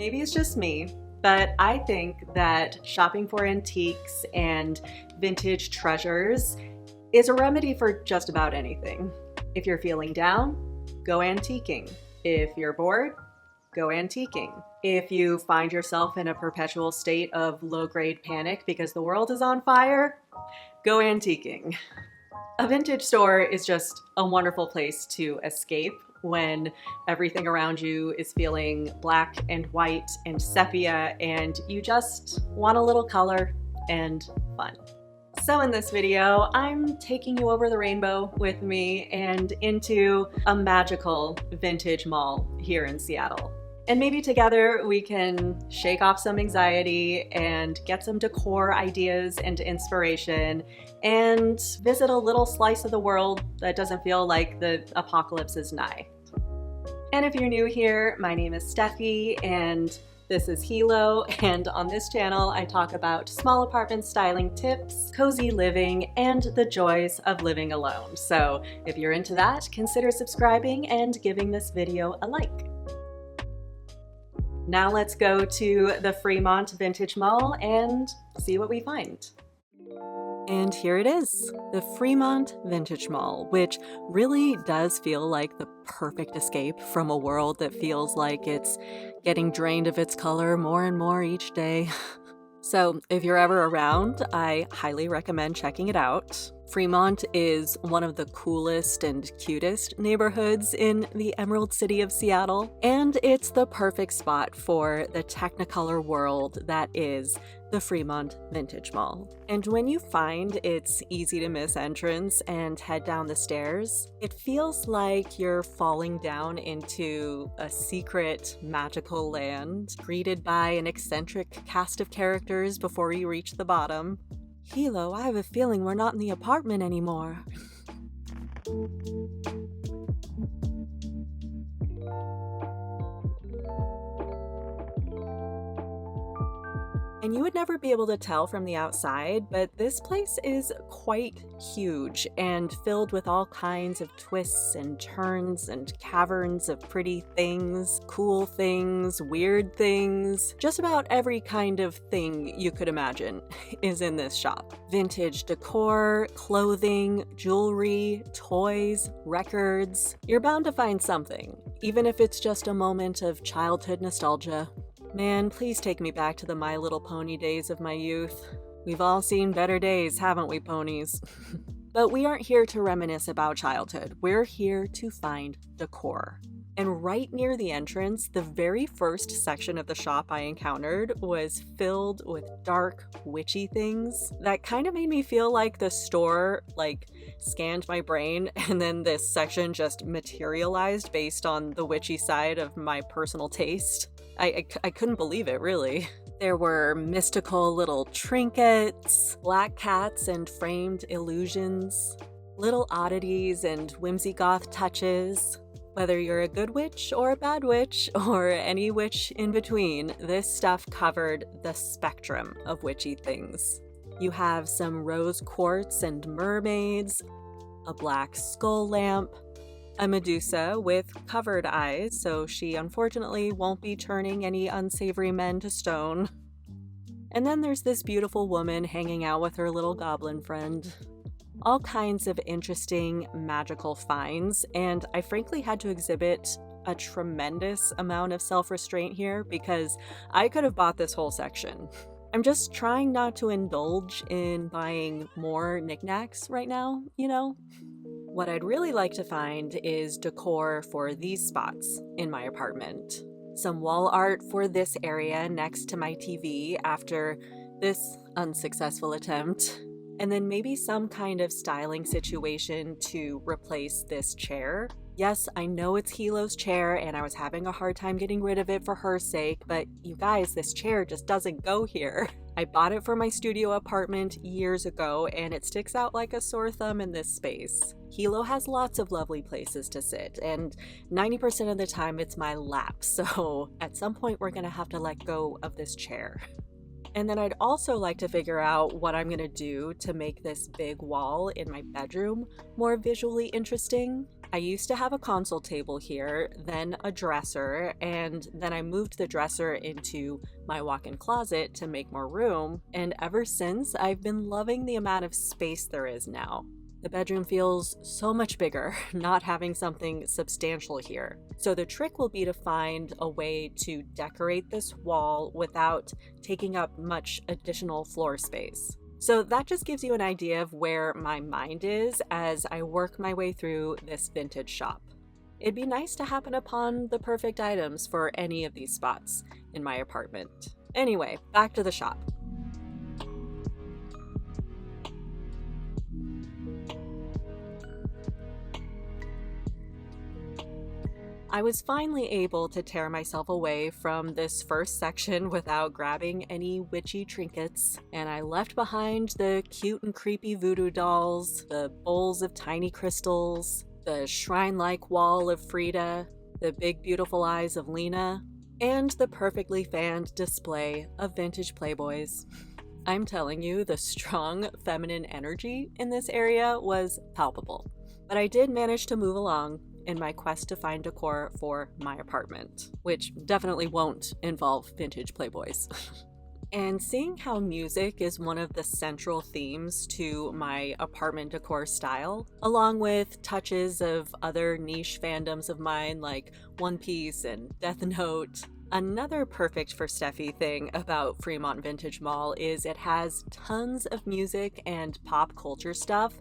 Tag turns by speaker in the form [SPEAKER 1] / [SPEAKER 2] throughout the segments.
[SPEAKER 1] Maybe it's just me, but I think that shopping for antiques and vintage treasures is a remedy for just about anything. If you're feeling down, go antiquing. If you're bored, go antiquing. If you find yourself in a perpetual state of low-grade panic because the world is on fire, go antiquing. A vintage store is just a wonderful place to escape when everything around you is feeling black and white and sepia and you just want a little color and fun. So in this video, I'm taking you over the rainbow with me and into a magical vintage mall here in Seattle. And maybe together we can shake off some anxiety and get some decor ideas and inspiration and visit a little slice of the world that doesn't feel like the apocalypse is nigh. And if you're new here, my name is Steffi and this is Hilo, and on this channel I talk about small apartment styling tips, cozy living, and the joys of living alone. So if you're into that, consider subscribing and giving this video a like. Now let's go to the Fremont Vintage Mall and see what we find. And here it is, the Fremont Vintage Mall, which really does feel like the perfect escape from a world that feels like it's getting drained of its color more and more each day. So if you're ever around, I highly recommend checking it out. Fremont is one of the coolest and cutest neighborhoods in the Emerald City of Seattle, and it's the perfect spot for the Technicolor world that is the Fremont Vintage Mall. And when you find its easy to miss entrance and head down the stairs, it feels like you're falling down into a secret magical land, greeted by an eccentric cast of characters before you reach the bottom. Hilo, I have a feeling we're not in the apartment anymore. And you would never be able to tell from the outside, but this place is quite huge and filled with all kinds of twists and turns and caverns of pretty things, cool things, weird things. Just about every kind of thing you could imagine is in this shop. Vintage decor, clothing, jewelry, toys, records. You're bound to find something, even if it's just a moment of childhood nostalgia. Man, please take me back to the My Little Pony days of my youth. We've all seen better days, haven't we, ponies? But we aren't here to reminisce about childhood. We're here to find decor. And right near the entrance, the very first section of the shop I encountered was filled with dark, witchy things that kind of made me feel like the store, scanned my brain, and then this section just materialized based on the witchy side of my personal taste. I couldn't believe it, really. There were mystical little trinkets, black cats and framed illusions, little oddities and whimsy goth touches. Whether you're a good witch or a bad witch or any witch in between, this stuff covered the spectrum of witchy things. You have some rose quartz and mermaids, a black skull lamp, a Medusa with covered eyes, so she unfortunately won't be turning any unsavory men to stone. And then there's this beautiful woman hanging out with her little goblin friend. All kinds of interesting magical finds, and I frankly had to exhibit a tremendous amount of self-restraint here because I could have bought this whole section. I'm just trying not to indulge in buying more knickknacks right now, you know? What I'd really like to find is decor for these spots in my apartment. Some wall art for this area next to my TV after this unsuccessful attempt. And then maybe some kind of styling situation to replace this chair. Yes, I know it's Hilo's chair and I was having a hard time getting rid of it for her sake, but you guys, this chair just doesn't go here. I bought it for my studio apartment years ago and it sticks out like a sore thumb in this space. Hilo has lots of lovely places to sit and 90% of the time it's my lap, so at some point we're gonna have to let go of this chair. And then I'd also like to figure out what I'm gonna do to make this big wall in my bedroom more visually interesting. I used to have a console table here, then a dresser, and then I moved the dresser into my walk-in closet to make more room, and ever since, I've been loving the amount of space there is now. The bedroom feels so much bigger, not having something substantial here. So the trick will be to find a way to decorate this wall without taking up much additional floor space. So that just gives you an idea of where my mind is as I work my way through this vintage shop. It'd be nice to happen upon the perfect items for any of these spots in my apartment. Anyway, back to the shop. I was finally able to tear myself away from this first section without grabbing any witchy trinkets, and I left behind the cute and creepy voodoo dolls, the bowls of tiny crystals, the shrine-like wall of Frida, the big beautiful eyes of Lena, and the perfectly fanned display of vintage Playboys. I'm telling you, the strong feminine energy in this area was palpable, but I did manage to move along in my quest to find decor for my apartment, which definitely won't involve vintage Playboys. And seeing how music is one of the central themes to my apartment decor style, along with touches of other niche fandoms of mine like One Piece and Death Note, another perfect for Steffi thing about Fremont Vintage Mall is it has tons of music and pop culture stuff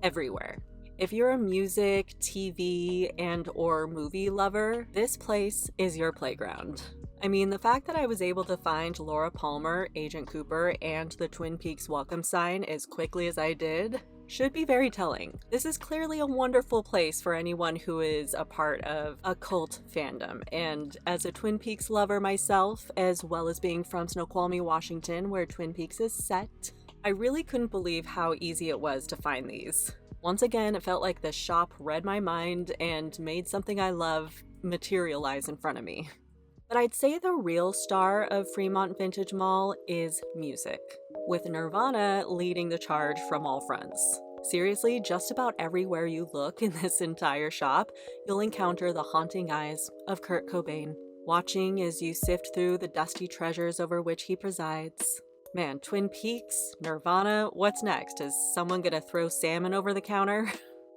[SPEAKER 1] everywhere. If you're a music, TV, and/or movie lover, this place is your playground. I mean, the fact that I was able to find Laura Palmer, Agent Cooper, and the Twin Peaks welcome sign as quickly as I did should be very telling. This is clearly a wonderful place for anyone who is a part of a cult fandom, and as a Twin Peaks lover myself, as well as being from Snoqualmie, Washington, where Twin Peaks is set, I really couldn't believe how easy it was to find these. Once again, it felt like the shop read my mind and made something I love materialize in front of me. But I'd say the real star of Fremont Vintage Mall is music, with Nirvana leading the charge from all fronts. Seriously, just about everywhere you look in this entire shop, you'll encounter the haunting eyes of Kurt Cobain, watching as you sift through the dusty treasures over which he presides. Man, Twin Peaks, Nirvana, what's next? Is someone gonna throw salmon over the counter?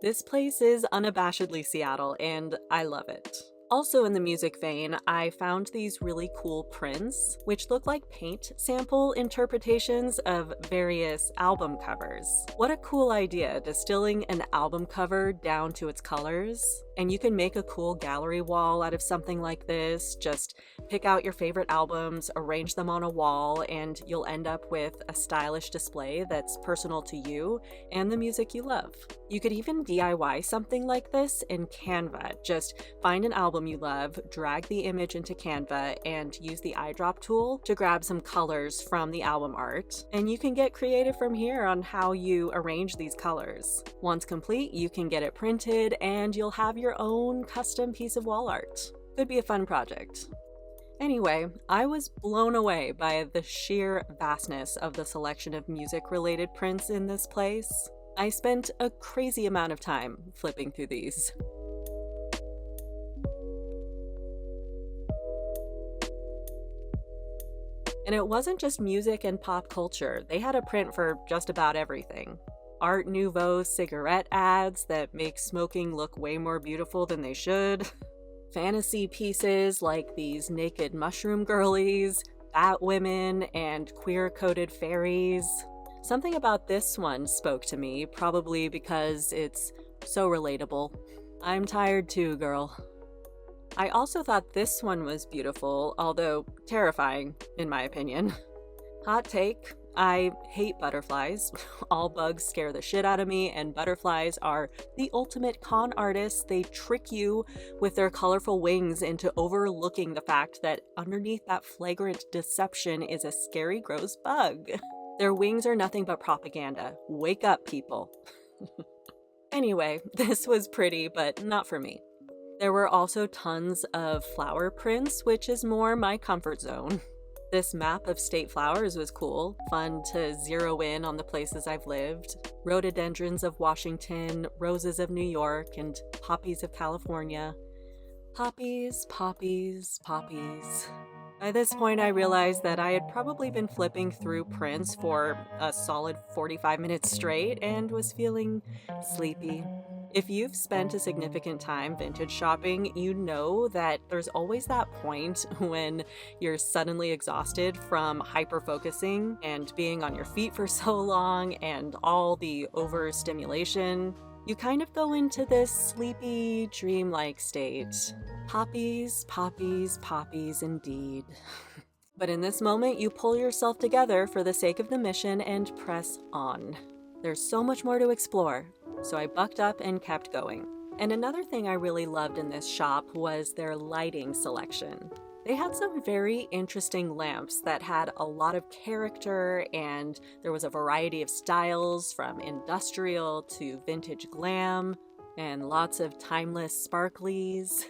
[SPEAKER 1] This place is unabashedly Seattle, and I love it. Also in the music vein, I found these really cool prints, which look like paint sample interpretations of various album covers. What a cool idea, distilling an album cover down to its colors. And you can make a cool gallery wall out of something like this. Just pick out your favorite albums, arrange them on a wall, and you'll end up with a stylish display that's personal to you and the music you love. You could even DIY something like this in Canva. Just find an album you love, drag the image into Canva, and use the eyedrop tool to grab some colors from the album art. And you can get creative from here on how you arrange these colors. Once complete, you can get it printed and you'll have your own custom piece of wall art. Could be a fun project. Anyway, I was blown away by the sheer vastness of the selection of music-related prints in this place. I spent a crazy amount of time flipping through these. And it wasn't just music and pop culture. They had a print for just about everything. Art Nouveau cigarette ads that make smoking look way more beautiful than they should. Fantasy pieces like these naked mushroom girlies, bat women, and queer-coded fairies. Something about this one spoke to me, probably because it's so relatable. I'm tired too, girl. I also thought this one was beautiful, although terrifying, in my opinion. Hot take, I hate butterflies. All bugs scare the shit out of me, and butterflies are the ultimate con artists. They trick you with their colorful wings into overlooking the fact that underneath that flagrant deception is a scary, gross bug. Their wings are nothing but propaganda. Wake up, people. Anyway, this was pretty, but not for me. There were also tons of flower prints, which is more my comfort zone. This map of state flowers was cool, fun to zero in on the places I've lived. Rhododendrons of Washington, roses of New York, and poppies of California. Poppies, poppies, poppies. By this point, I realized that I had probably been flipping through prints for a solid 45 minutes straight and was feeling sleepy. If you've spent a significant time vintage shopping, you know that there's always that point when you're suddenly exhausted from hyper-focusing and being on your feet for so long and all the overstimulation. You kind of go into this sleepy, dreamlike state. Poppies, poppies, poppies indeed. But in this moment, you pull yourself together for the sake of the mission and press on. There's so much more to explore, so I bucked up and kept going. And another thing I really loved in this shop was their lighting selection. They had some very interesting lamps that had a lot of character, and there was a variety of styles from industrial to vintage glam, and lots of timeless sparklies.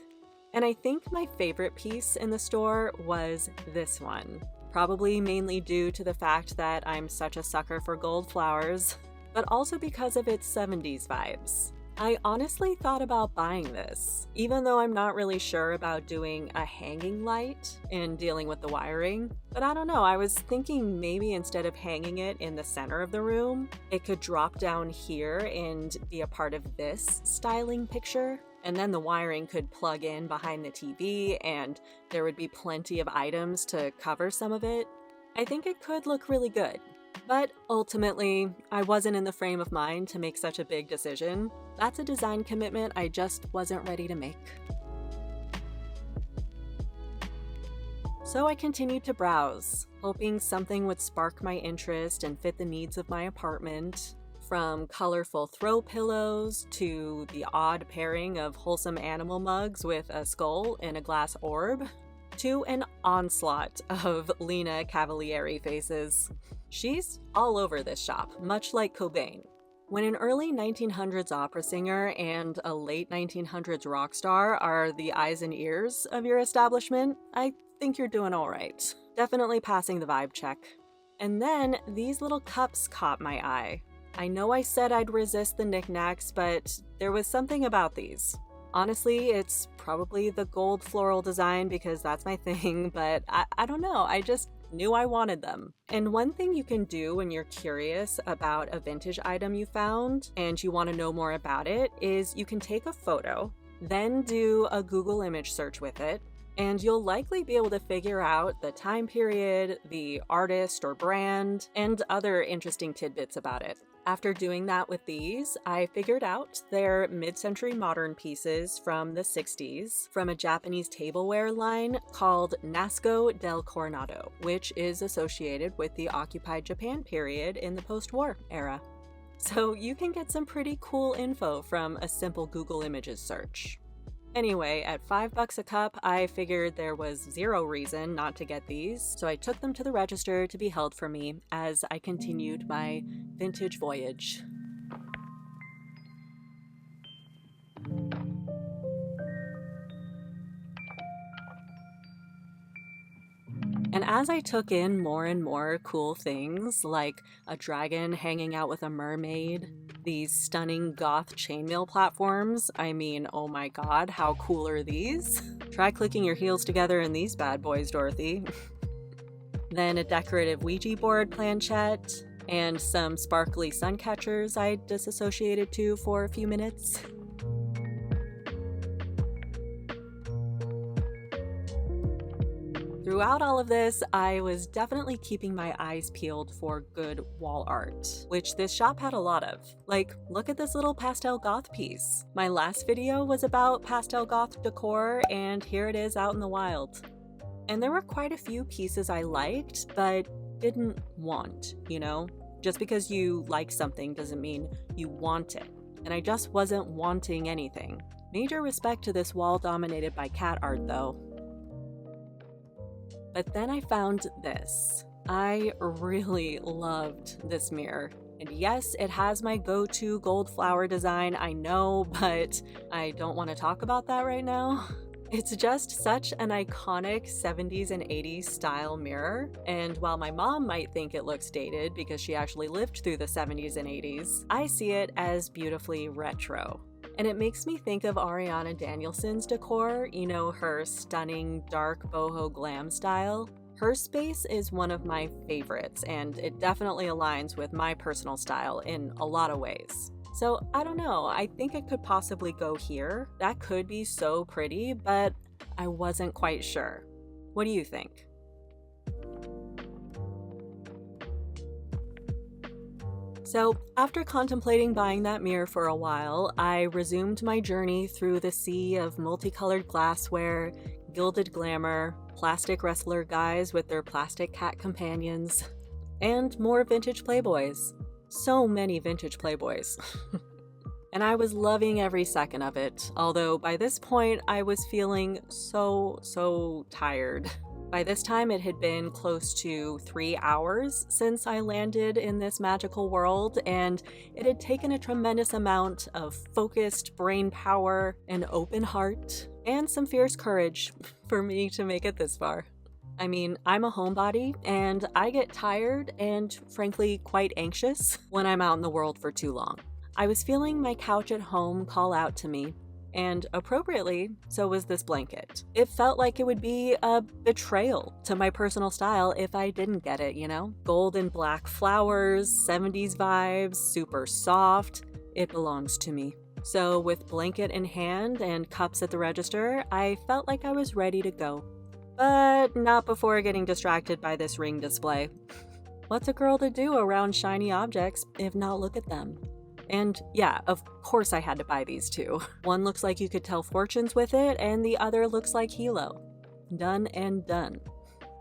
[SPEAKER 1] And I think my favorite piece in the store was this one, probably mainly due to the fact that I'm such a sucker for gold flowers, but also because of its 70s vibes. I honestly thought about buying this, even though I'm not really sure about doing a hanging light and dealing with the wiring. But I don't know, I was thinking maybe instead of hanging it in the center of the room, it could drop down here and be a part of this styling picture. And then the wiring could plug in behind the TV and there would be plenty of items to cover some of it. I think it could look really good. But ultimately, I wasn't in the frame of mind to make such a big decision. That's a design commitment I just wasn't ready to make. So I continued to browse, hoping something would spark my interest and fit the needs of my apartment. From colorful throw pillows to the odd pairing of wholesome animal mugs with a skull and a glass orb, to an onslaught of Lena Cavalieri faces. She's all over this shop, much like Cobain. When an early 1900s opera singer and a late 1900s rock star are the eyes and ears of your establishment, I think you're doing all right. Definitely passing the vibe check. And then these little cups caught my eye. I know I said I'd resist the knickknacks, but there was something about these. Honestly, it's probably the gold floral design because that's my thing, but I don't know, I just knew I wanted them. And one thing you can do when you're curious about a vintage item you found and you want to know more about it is you can take a photo, then do a Google image search with it, and you'll likely be able to figure out the time period, the artist or brand, and other interesting tidbits about it. After doing that with these, I figured out they're mid-century modern pieces from the 60s from a Japanese tableware line called Nasco del Coronado, which is associated with the occupied Japan period in the post-war era. So you can get some pretty cool info from a simple Google Images search. Anyway, at $5 a cup, I figured there was zero reason not to get these, so I took them to the register to be held for me as I continued my vintage voyage. And as I took in more and more cool things, like a dragon hanging out with a mermaid, these stunning goth chainmail platforms, I mean, oh my god, how cool are these? Try clicking your heels together in these bad boys, Dorothy. Then a decorative Ouija board planchette, and some sparkly suncatchers I disassociated to for a few minutes. Throughout all of this, I was definitely keeping my eyes peeled for good wall art, which this shop had a lot of. Like, look at this little pastel goth piece. My last video was about pastel goth decor, and here it is out in the wild. And there were quite a few pieces I liked, but didn't want, you know? Just because you like something doesn't mean you want it. And I just wasn't wanting anything. Major respect to this wall dominated by cat art, though. But then I found this. I really loved this mirror. And yes, it has my go-to gold flower design, I know, but I don't want to talk about that right now. It's just such an iconic 70s and 80s style mirror, and while my mom might think it looks dated because she actually lived through the 70s and 80s, I see it as beautifully retro. And it makes me think of Ariana Danielson's decor, you know, her stunning dark boho glam style. Her space is one of my favorites, and it definitely aligns with my personal style in a lot of ways. So I don't know, I think it could possibly go here. That could be so pretty, but I wasn't quite sure. What do you think? So after contemplating buying that mirror for a while, I resumed my journey through the sea of multicolored glassware, gilded glamour, plastic wrestler guys with their plastic cat companions, and more vintage Playboys. So many vintage Playboys. And I was loving every second of it, although by this point I was feeling so tired. By this time it had been close to 3 hours since I landed in this magical world, and it had taken a tremendous amount of focused brain power, an open heart, and some fierce courage for me to make it this far. I mean, I'm a homebody, and I get tired and, frankly, quite anxious when I'm out in the world for too long. I was feeling my couch at home call out to me, and appropriately, so was this blanket. It felt like it would be a betrayal to my personal style if I didn't get it, you know? Gold and black flowers, 70s vibes, super soft. It belongs to me. So with blanket in hand and cups at the register, I felt like I was ready to go. But not before getting distracted by this ring display. What's a girl to do around shiny objects if not look at them? And yeah, of course I had to buy these two. One looks like you could tell fortunes with it, and the other looks like Hilo. Done and done.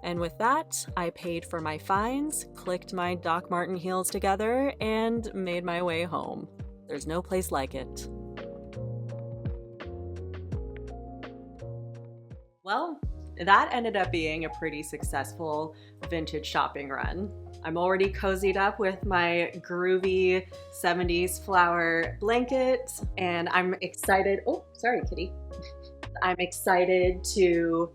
[SPEAKER 1] And with that, I paid for my fines, clicked my Doc Marten heels together, and made my way home. There's no place like it. Well, that ended up being a pretty successful vintage shopping run. I'm already cozied up with my groovy 70s flower blanket, and I'm excited. Oh, sorry, kitty. I'm excited to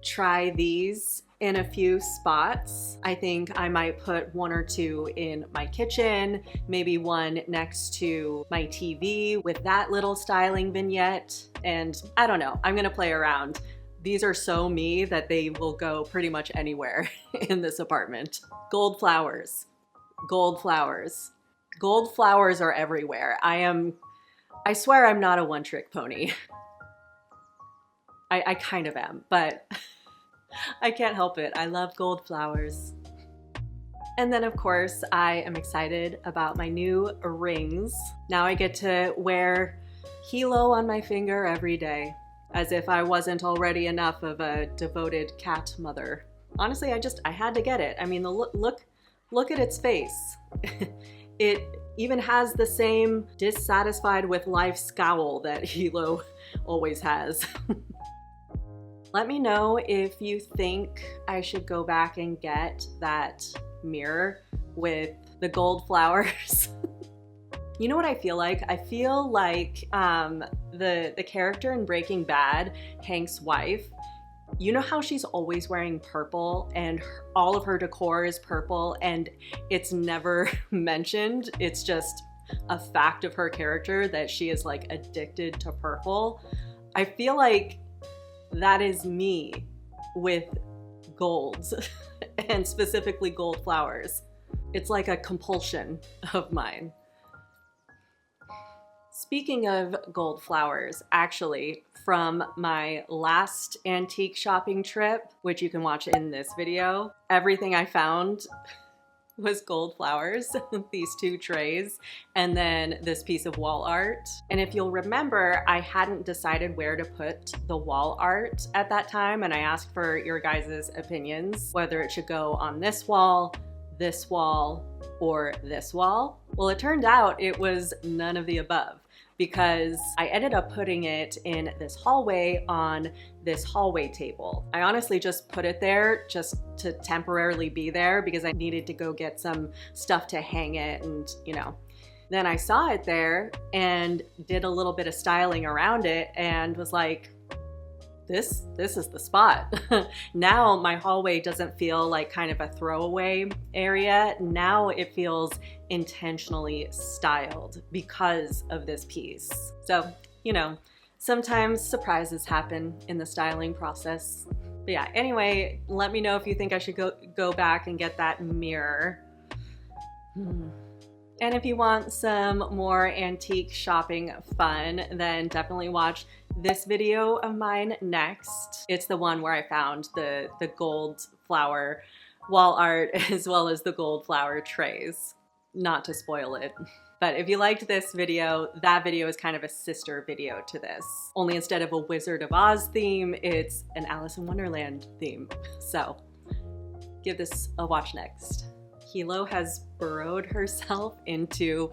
[SPEAKER 1] try these in a few spots. I think I might put one or two in my kitchen, maybe one next to my TV with that little styling vignette, and I don't know, I'm gonna play around. These are so me that they will go pretty much anywhere in this apartment. Gold flowers, gold flowers. Gold flowers are everywhere. I swear I'm not a one-trick pony. I kind of am, but I can't help it. I love gold flowers. And then of course, I am excited about my new rings. Now I get to wear Hilo on my finger every day, as if I wasn't already enough of a devoted cat mother. Honestly, I had to get it. I mean, look at its face. It even has the same dissatisfied with life scowl that Hilo always has. Let me know if you think I should go back and get that mirror with the gold flowers. You know what I feel like? I feel like the character in Breaking Bad, Hank's wife, you know how she's always wearing purple and all of her decor is purple and it's never mentioned. It's just a fact of her character that she is like addicted to purple. I feel like that is me with golds and specifically gold flowers. It's like a compulsion of mine. Speaking of gold flowers, actually, from my last antique shopping trip, which you can watch in this video, everything I found was gold flowers, these two trays, and then this piece of wall art. And if you'll remember, I hadn't decided where to put the wall art at that time, and I asked for your guys' opinions, whether it should go on this wall, or this wall. Well, it turned out it was none of the above, because I ended up putting it in this hallway on this hallway table. I honestly just put it there just to temporarily be there because I needed to go get some stuff to hang it and, you know. Then I saw it there and did a little bit of styling around it and was like, this is the spot. Now my hallway doesn't feel like kind of a throwaway area. Now it feels intentionally styled because of this piece. So, you know, sometimes surprises happen in the styling process. But yeah, anyway, let me know if you think I should go back and get that mirror. And if you want some more antique shopping fun, then definitely watch this video of mine next. It's the one where I found the gold flower wall art as well as the gold flower trays. Not to spoil it. But if you liked this video, that video is kind of a sister video to this. Only instead of a Wizard of Oz theme, it's an Alice in Wonderland theme. So give this a watch next. Hilo has burrowed herself into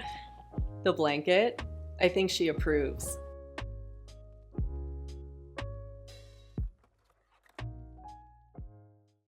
[SPEAKER 1] the blanket. I think she approves.